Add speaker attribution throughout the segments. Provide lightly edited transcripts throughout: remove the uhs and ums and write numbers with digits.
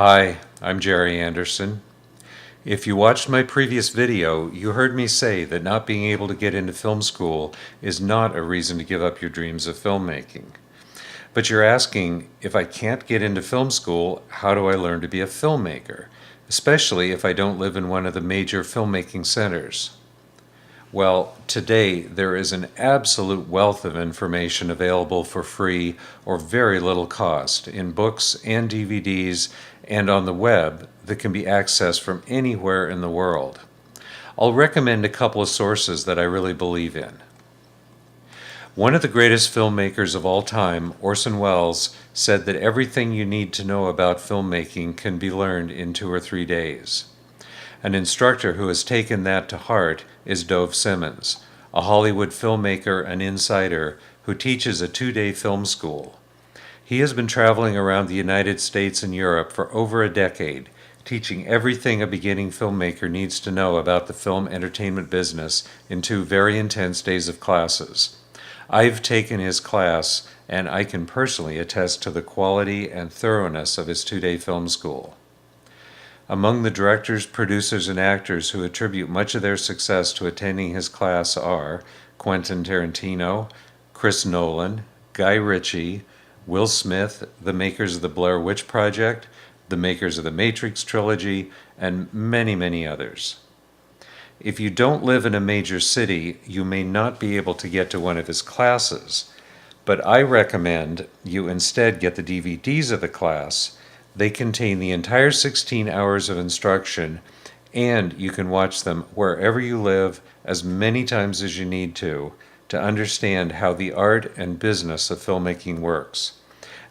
Speaker 1: Hi, I'm Jerry Anderson. If you watched my previous video, you heard me say that not being able to get into film school is not a reason to give up your dreams of filmmaking. But you're asking, if I can't get into film school, how do I learn to be a filmmaker? Especially if I don't live in one of the major filmmaking centers. Well, today there is an absolute wealth of information available for free or very little cost in books and DVDs and on the web that can be accessed from anywhere in the world. I'll recommend a couple of sources that I really believe in. One of the greatest filmmakers of all time, Orson Welles, said that everything you need to know about filmmaking can be learned in 2 or 3 days. An instructor who has taken that to heart is Dov Simmons, a Hollywood filmmaker and insider who teaches a 2-day film school. He has been traveling around the United States and Europe for over a decade, teaching everything a beginning filmmaker needs to know about the film entertainment business in 2 very intense days of classes. I've taken his class, and I can personally attest to the quality and thoroughness of his 2-day film school. Among the directors, producers, and actors who attribute much of their success to attending his class are Quentin Tarantino, Chris Nolan, Guy Ritchie, Will Smith, the makers of the Blair Witch Project, the makers of the Matrix trilogy, and many, many others. If you don't live in a major city, you may not be able to get to one of his classes, but I recommend you instead get the DVDs of the class. They contain the entire 16 hours of instruction, and you can watch them wherever you live as many times as you need to understand how the art and business of filmmaking works.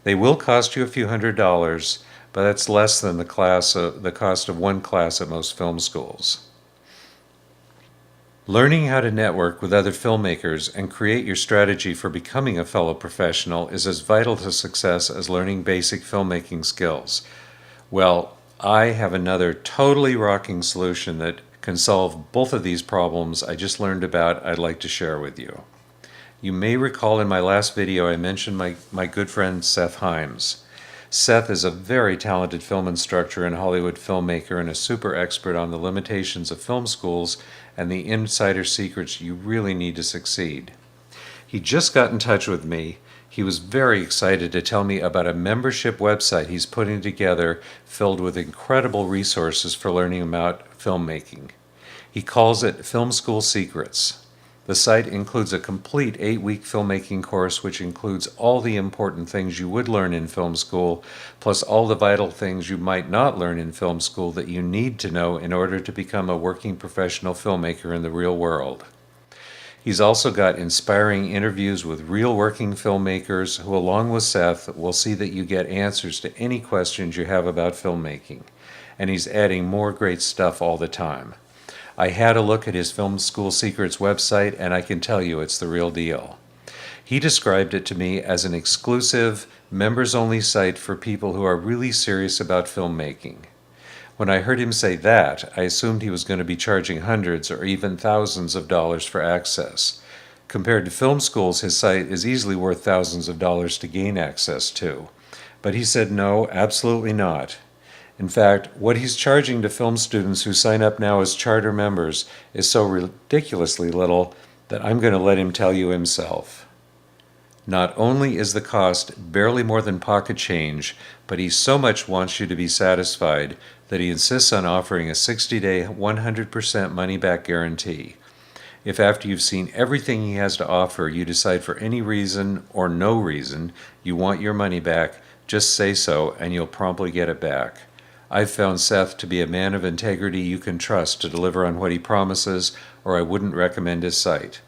Speaker 1: They will cost you a few $100s, but that's less than the cost of one class at most film schools. Learning how to network with other filmmakers and create your strategy for becoming a fellow professional is as vital to success as learning basic filmmaking skills. Well, I have another totally rocking solution that can solve both of these problems I just learned about I'd like to share with you. You may recall in my last video I mentioned my good friend Seth Himes. Seth is a very talented film instructor and Hollywood filmmaker and a super expert on the limitations of film schools and the insider secrets you really need to succeed. He just got in touch with me. He was very excited to tell me about a membership website he's putting together filled with incredible resources for learning about filmmaking. He calls it Film School Secrets. The site includes a complete 8-week filmmaking course which includes all the important things you would learn in film school, plus all the vital things you might not learn in film school that you need to know in order to become a working professional filmmaker in the real world. He's also got inspiring interviews with real working filmmakers who, along with Seth, will see that you get answers to any questions you have about filmmaking. And he's adding more great stuff all the time. I had a look at his Film School Secrets website, and I can tell you it's the real deal. He described it to me as an exclusive, members-only site for people who are really serious about filmmaking. When I heard him say that, I assumed he was going to be charging hundreds or even thousands of dollars for access. Compared to film schools, his site is easily worth thousands of dollars to gain access to. But he said no, absolutely not. In fact, what he's charging to film students who sign up now as charter members is so ridiculously little that I'm going to let him tell you himself. Not only is the cost barely more than pocket change, but he so much wants you to be satisfied that he insists on offering a 60-day, 100% money-back guarantee. If after you've seen everything he has to offer, you decide for any reason or no reason you want your money back, just say so and you'll promptly get it back. I've found Seth to be a man of integrity you can trust to deliver on what he promises, or I wouldn't recommend his site.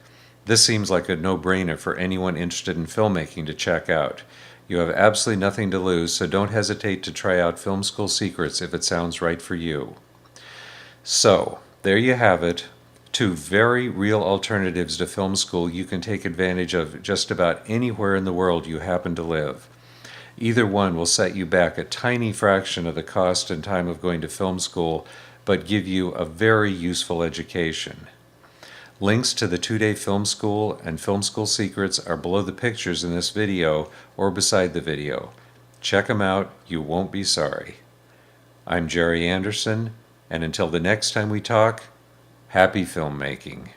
Speaker 1: This seems like a no-brainer for anyone interested in filmmaking to check out. You have absolutely nothing to lose, so don't hesitate to try out Film School Secrets if it sounds right for you. So, there you have it. 2 very real alternatives to film school you can take advantage of just about anywhere in the world you happen to live. Either one will set you back a tiny fraction of the cost and time of going to film school, but give you a very useful education. Links to the 2-day film school and Film School Secrets are below the pictures in this video or beside the video. Check them out, you won't be sorry. I'm Jerry Anderson, and until the next time we talk, happy filmmaking.